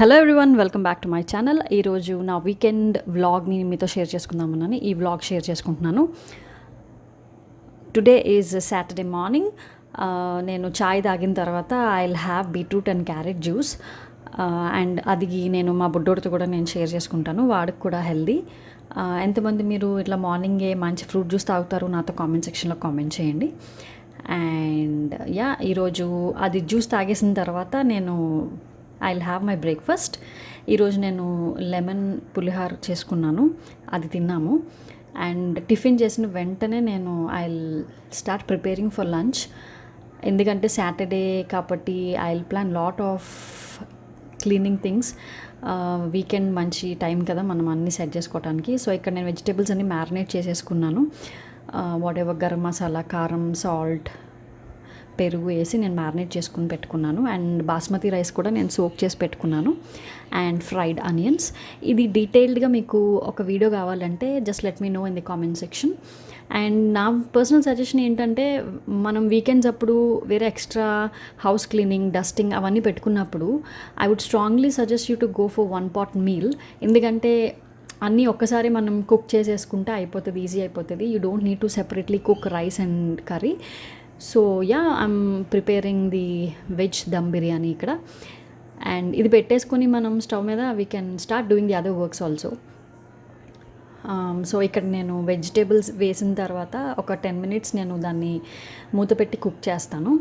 Hello everyone, welcome back to my channel. ఈరోజు నా weekend వ్లాగ్ని మీతో షేర్ చేసుకుందామని ఈ వ్లాగ్ షేర్ చేసుకుంటున్నాను. Today is Saturday morning. నేను చాయ్ తాగిన తర్వాత I will have beetroot and carrot juice. And అది నేను మా బుడ్డోడితో కూడా నేను షేర్ చేసుకుంటాను, వాడికి కూడా హెల్దీ. ఎంతమంది మీరు ఇట్లా మార్నింగే మంచి ఫ్రూట్ జ్యూస్ తాగుతారు నాతో కామెంట్ సెక్షన్లో కామెంట్ చేయండి. అండ్ ఈరోజు అది జ్యూస్ తాగేసిన తర్వాత నేను I will have my breakfast. ఈరోజు నేను లెమన్ పులిహార చేసుకున్నాను, అది తిన్నాము. అండ్ టిఫిన్ చేసిన వెంటనే నేను I will start preparing for lunch. ఎందుకంటే సాటర్డే కాబట్టి I will plan lot of cleaning things. Weekend మంచి టైం కదా మనం అన్నీ సెట్ చేసుకోవడానికి. సో ఇక్కడ నేను వెజిటేబుల్స్ అన్నీ మ్యారినేట్ చేసేసుకున్నాను. వాట్ ఎవర్ గరం మసాలా, కారం, సాల్ట్, పెరుగు వేసి నేను మ్యారినేట్ చేసుకుని పెట్టుకున్నాను. అండ్ బాస్మతి రైస్ కూడా నేను సోక్ చేసి పెట్టుకున్నాను. And fried onions. ఇది డీటెయిల్డ్గా మీకు ఒక వీడియో కావాలంటే just let me know in the comment section. And నా పర్సనల్ సజెషన్ ఏంటంటే, మనం వీకెండ్స్ అప్పుడు వేరే ఎక్స్ట్రా హౌస్ క్లీనింగ్, డస్టింగ్ అవన్నీ పెట్టుకున్నప్పుడు I would strongly suggest you to go for 1 pot meal. ఎందుకంటే అన్నీ ఒక్కసారి మనం కుక్ చేసేసుకుంటే అయిపోతుంది, ఈజీ అయిపోతుంది. You don't need to separately cook rice and curry. So I'm preparing the veg dum biryani ఇక్కడ. అండ్ ఇది పెట్టేసుకొని మనం స్టవ్ మీద we can start doing the other works also. So ఇక్కడ నేను వెజిటేబుల్స్ వేసిన తర్వాత ఒక 10 minutes నేను దాన్ని మూత పెట్టి కుక్ చేస్తాను.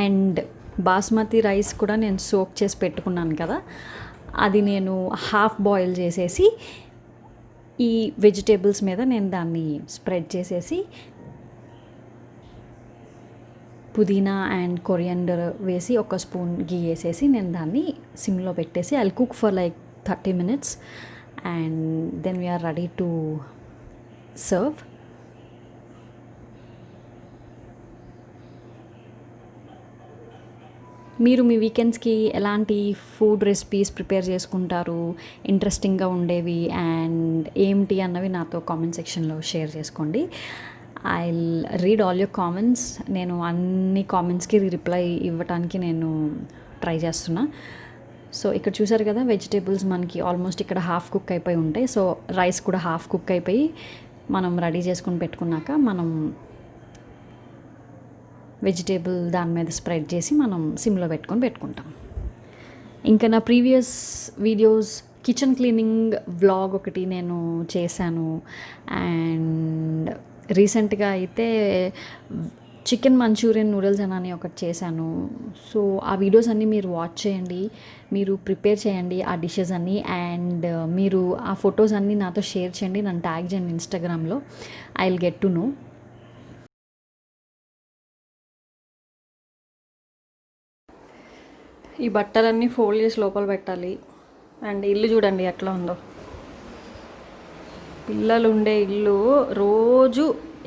అండ్ బాస్మతి రైస్ కూడా నేను సోక్ చేసి పెట్టుకున్నాను కదా, అది నేను హాఫ్ బాయిల్ చేసేసి ఈ వెజిటేబుల్స్ మీద నేను దాన్ని స్ప్రెడ్ చేసేసి పుదీనా అండ్ కొరియాండర్ వేసి ఒక స్పూన్ గీ వేసేసి నేను దాన్ని సిమ్లో పెట్టేసి I will cook for like 30 minutes. And then we're ready to serve. మీరు మీ వీకెండ్స్కి ఎలాంటి ఫుడ్ రెసిపీస్ ప్రిపేర్ చేసుకుంటారు, ఇంట్రెస్టింగ్గా ఉండేవి అండ్ ఏంటి అన్నవి నాతో కామెంట్ సెక్షన్లో షేర్ చేసుకోండి. I will read all your comments. నేను అన్ని కామెంట్స్కి రిప్లై ఇవ్వడానికి నేను ట్రై చేస్తున్నా. సో ఇక్కడ చూసారు కదా, వెజిటేబుల్స్ మనకి ఆల్మోస్ట్ ఇక్కడ హాఫ్ కుక్ అయిపోయి ఉంటాయి. సో రైస్ కూడా హాఫ్ కుక్ అయిపోయి మనం రెడీ చేసుకుని పెట్టుకున్నాక మనం వెజిటేబుల్ దాని మీద స్ప్రెడ్ చేసి మనం సిమ్లో పెట్టుకుంటాం. ఇంకా నా previous videos kitchen cleaning vlog ఒకటి నేను చేశాను. అండ్ రీసెంట్గా అయితే చికెన్ మంచూరియన్ నూడిల్స్ అని ఒకటి చేశాను. సో ఆ వీడియోస్ అన్నీ మీరు వాచ్ చేయండి, మీరు ప్రిపేర్ చేయండి ఆ డిషెస్ అన్నీ. అండ్ మీరు ఆ ఫొటోస్ అన్నీ నాతో షేర్ చేయండి, నన్ను ట్యాగ్ చేయండి ఇన్స్టాగ్రామ్లో. I will get to know. ఈ బట్టలన్నీ ఫోల్డ్ చేసి లోపల పెట్టాలి. అండ్ ఇల్లు చూడండి ఎట్లా ఉందో. పిల్లలు ఉండే ఇల్లు రోజు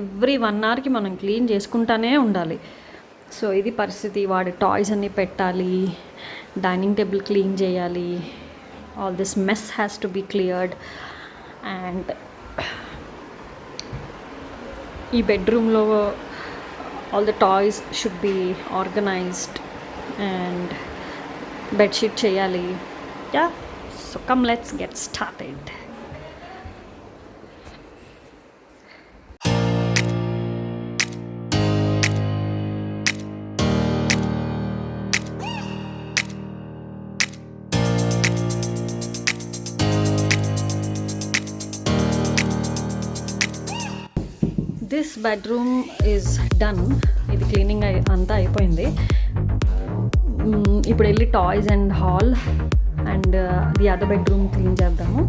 ఎవ్రీ 1 hourకి మనం క్లీన్ చేసుకుంటానే ఉండాలి. సో ఇది పరిస్థితి. వాడి టాయ్స్ అన్నీ పెట్టాలి, డైనింగ్ టేబుల్ క్లీన్ చేయాలి. All this mess has to be cleared. And ఈ బెడ్రూమ్లో all the toys should be organised. And bedsheet చేయాలి. So come let's get started. This bedroom is done. ఇది క్లీనింగ్ అంతా అయిపోయింది. ఇప్పుడు వెళ్ళి toys and hall and the other bedroom clean చేద్దాము.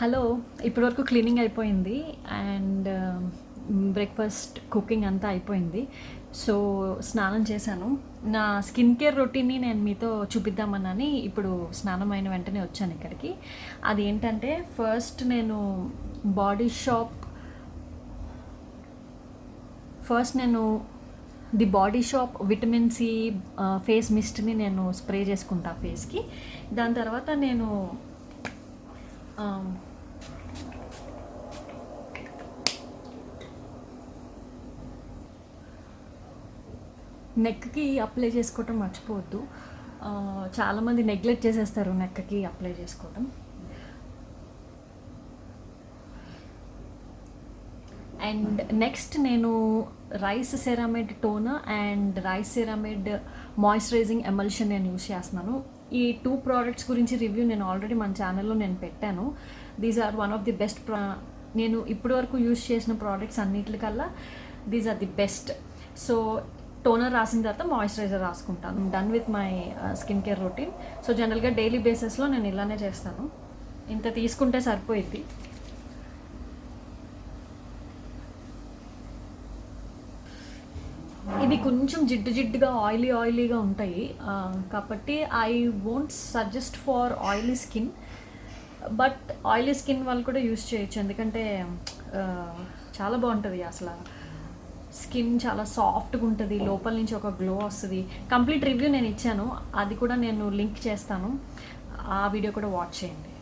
Hello, ఇప్పటివరకు క్లీనింగ్ అయిపోయింది అండ్ బ్రేక్ఫాస్ట్ కుకింగ్ అంతా అయిపోయింది. సో స్నానం చేశాను. నా స్కిన్ కేర్ రొటీన్ని నేను మీతో చూపిద్దామని ఇప్పుడు స్నానం అయిన వెంటనే వచ్చాను ఇక్కడికి. అది ఏంటంటే ఫస్ట్ నేను Body Shop the Body Shop vitamin C face మిస్ట్ని నేను స్ప్రే చేసుకుంటా ఫేస్కి. దాని తర్వాత నేను నెక్కి అప్లై చేసుకోవటం మర్చిపోవద్దు. చాలామంది నెగ్లెక్ట్ చేసేస్తారు నెక్కి అప్లై చేసుకోవటం. అండ్ నెక్స్ట్ నేను rice ceramide toner and rice ceramide moisturising emulsion నేను యూస్ చేస్తున్నాను. ఈ 2 ప్రోడక్ట్స్ గురించి రివ్యూ నేను ఆల్రెడీ మన ఛానల్లో నేను పెట్టాను. These are one of the best. నేను ఇప్పటివరకు యూస్ చేసిన ప్రోడక్ట్స్ అన్నిటికల్లా these are the best. So toner రాసిన తర్వాత మాయిశ్చరైజర్ రాసుకుంటాను. Done with my skin care routine. So జనరల్గా డైలీ బేసిస్లో నేను ఇలానే చేస్తాను. ఇంత తీసుకుంటే సరిపోయిద్ది. ఇవి కొంచెం జిడ్డుగా ఆయిలీగా ఉంటాయి కాబట్టి I won't suggest for oily skin. But oily skin వాళ్ళు కూడా యూస్ చేయొచ్చు, ఎందుకంటే చాలా బాగుంటుంది. అసలు స్కిన్ చాలా సాఫ్ట్గా ఉంటుంది, లోపల నుంచి ఒక గ్లో వస్తుంది. కంప్లీట్ రివ్యూ నేను ఇచ్చాను, అది కూడా నేను లింక్ చేస్తాను, ఆ వీడియో కూడా వాచ్ చేయండి.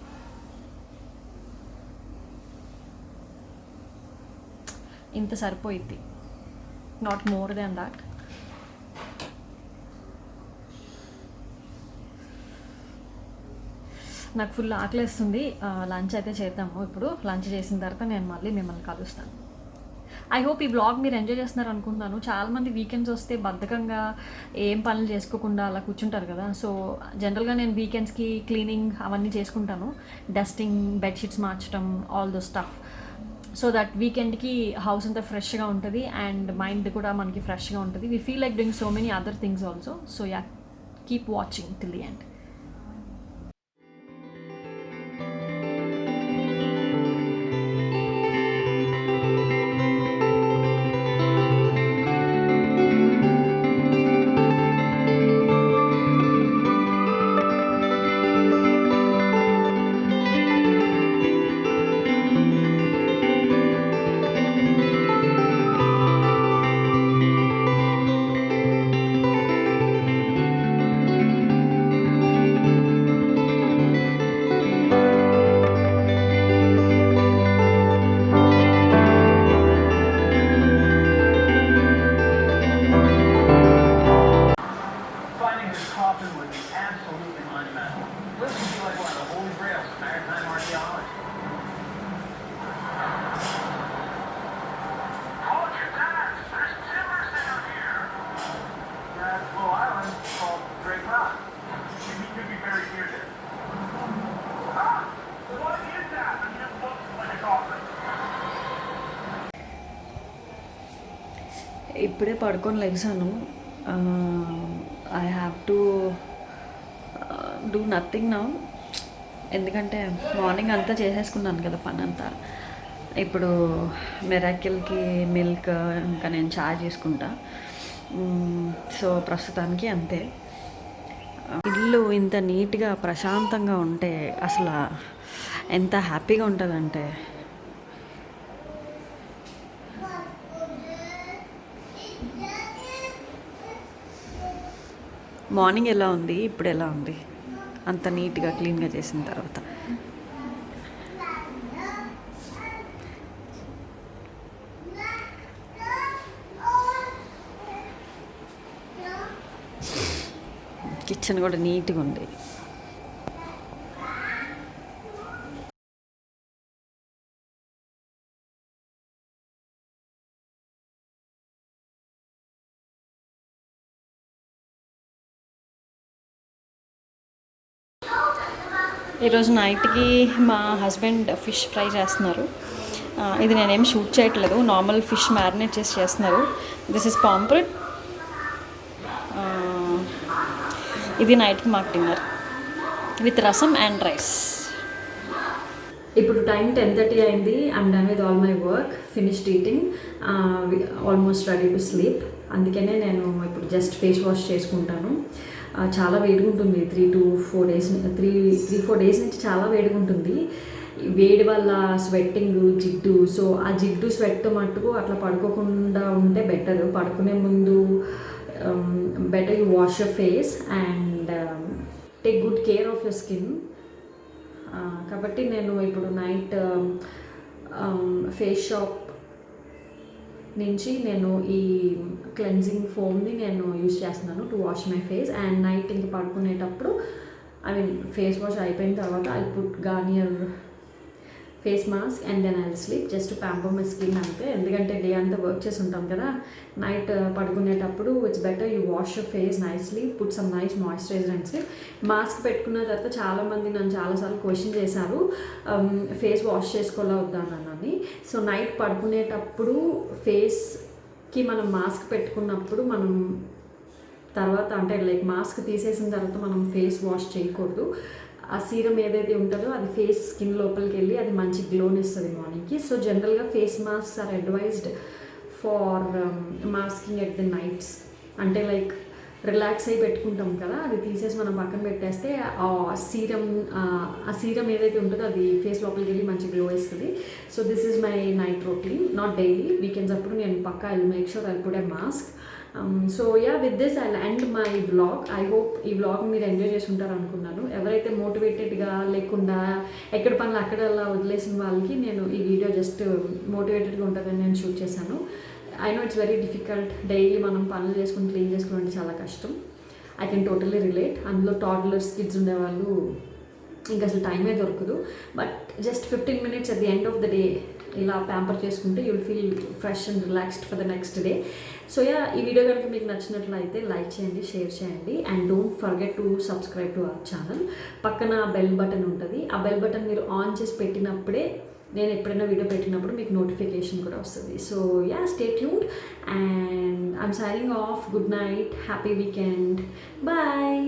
ఇంత సరిపోయిద్ది, నాట్ మోర్ దాన్ దాట్. నాకు ఫుల్ ఆకలిస్తుంది. లంచ్ అయితే చేద్దాము. ఇప్పుడు లంచ్ చేసిన తర్వాత నేను మళ్ళీ మిమ్మల్ని కలుస్తాను. ఐ హోప్ ఈ బ్లాగ్ మీరు ఎంజాయ్ చేస్తున్నారు అనుకుంటున్నాను. చాలామంది వీకెండ్స్ వస్తే బద్ధకంగా ఏం పనులు చేసుకోకుండా అలా కూర్చుంటారు కదా. సో జనరల్గా నేను వీకెండ్స్కి క్లీనింగ్ అవన్నీ చేసుకుంటాను, డస్టింగ్, బెడ్షీట్స్ మార్చడం, all those stuff. So that వీకెండ్కి హౌస్ అంతా ఫ్రెష్గా ఉంటుంది అండ్ మైండ్ కూడా మనకి ఫ్రెష్గా ఉంటుంది. We feel like doing so many other things also. So yeah, keep watching till the end. ఇప్పుడే పడుకొని లెగ్సాను. I have to do nothing now, ఎందుకంటే మార్నింగ్ అంతా చేసేసుకున్నాను కదా పని అంతా. ఇప్పుడు మిరాకిల్కి మిల్క్, ఇంకా నేను చాయ్ చేసుకుంటా. సో ప్రస్తుతానికి అంతే. ఇల్లు ఇంత నీట్గా ప్రశాంతంగా ఉంటే అసలు ఎంత హ్యాపీగా ఉంటుందంటే. మార్నింగ్ ఎలా ఉంది, ఇప్పుడు ఎలా ఉంది, అంత నీట్గా క్లీన్గా చేసిన తర్వాత. కిచెన్ కూడా నీట్గా ఉంది. ఈరోజు నైట్కి మా హస్బెండ్ ఫిష్ ఫ్రై చేస్తున్నారు. ఇది నేనేం షూట్ చేయట్లేదు, నార్మల్ ఫిష్ మ్యారినేట్ చేసి చేస్తున్నారు. This is pomfret. ఇది నైట్కి మాకు dinner with rasam and rice. ఇప్పుడు టైం 10:30 అయింది. I'm done with all my work, finished eating, almost ready to sleep. అందుకనే నేను ఇప్పుడు జస్ట్ ఫేస్ వాష్ చేసుకుంటాను. చాలా వేడిగా ఉంటుంది. 3-4 డేస్ 3-4 డేస్ నుంచి చాలా వేడిగా ఉంటుంది. వేడి వల్ల స్వెట్టింగ్, జిడ్డు. సో ఆ జిడ్డు స్వెట్ మట్టుకు అట్లా పడుకోకుండా ఉంటే బెటర్. పడుకునే ముందు better you wash your face and take good care of your skin. కాబట్టి నేను ఇప్పుడు నైట్ ఫేస్ షాప్ నుంచి నేను ఈ క్లెన్జింగ్ ఫోమ్ని నేను యూజ్ చేస్తున్నాను to wash my face. And night ఇంక పడుకునేటప్పుడు ఫేస్ వాష్ అయిపోయిన తర్వాత I put Garnier face mask and then I sleep just to pamper my skin అంతే. ఎందుకంటే డే అంతా వర్క్ చేసి ఉంటాం కదా, నైట్ పడుకునేటప్పుడు it's better you wash your face nicely, put some nice moisturiser and sleep. Mask పెట్టుకున్న తర్వాత చాలామంది నన్ను చాలాసార్లు క్వశ్చన్ చేశారు ఫేస్ వాష్ చేసుకోవాలా వద్దా అని. సో నైట్ పడుకునేటప్పుడు ఫేస్కి మనం మాస్క్ పెట్టుకున్నప్పుడు మనం తర్వాత మాస్క్ తీసేసిన తర్వాత మనం ఫేస్ వాష్ చేయకూడదు. ఆ సీరం ఏదైతే ఉంటుందో అది ఫేస్ స్కిన్ లోపలికి వెళ్ళి అది మంచి గ్లోని ఇస్తుంది మార్నింగ్కి. సో జనరల్గా face masks are advised for masking at the nights. Relax అయి పెట్టుకుంటాం కదా, అది తీసేసి మనం పక్కన పెట్టేస్తే ఆ సీరం ఏదైతే ఉంటుందో అది ఫేస్ లోపలికి వెళ్ళి మంచి గ్లో ఇస్తుంది. So this is my night routine, not daily. Weekends అప్పుడు నేను పక్కా I make sure I put a mask. So with this I end my vlog. I hope ఈ వ్లాగ్ మీరు ఎంజాయ్ చేసి ఉంటారు అనుకున్నాను. ఎవరైతే మోటివేటెడ్గా లేకుండా ఎక్కడ పనులు అక్కడ అలా వదిలేసిన వాళ్ళకి నేను ఈ వీడియో జస్ట్ మోటివేటెడ్గా ఉంటుందని నేను షూట్ చేశాను. I know it's very difficult, daily మనం పనులు చేసుకుని క్లీన్ చేసుకుని అంటే చాలా కష్టం. I can totally relate. అందులో టాడ్లర్స్ కిడ్స్ ఉండేవాళ్ళు ఇంకా అసలు టైమే దొరకదు. But just 15 minutes at the end of the day ఇలా ప్యాంపర్ చేసుకుంటే you'll feel fresh and relaxed for the next day. So ఈ వీడియో కనుక మీకు నచ్చినట్లయితే లైక్ చేయండి, షేర్ చేయండి and don't forget to subscribe to our channel. పక్కన bell button ఉంటుంది. ఆ బెల్ బటన్ మీరు ఆన్ చేసి పెట్టినప్పుడే నేను ఎప్పుడైనా వీడియో పెట్టినప్పుడు మీకు నోటిఫికేషన్ కూడా వస్తుంది. So stay tuned and I'm signing off. Good night, happy weekend, bye.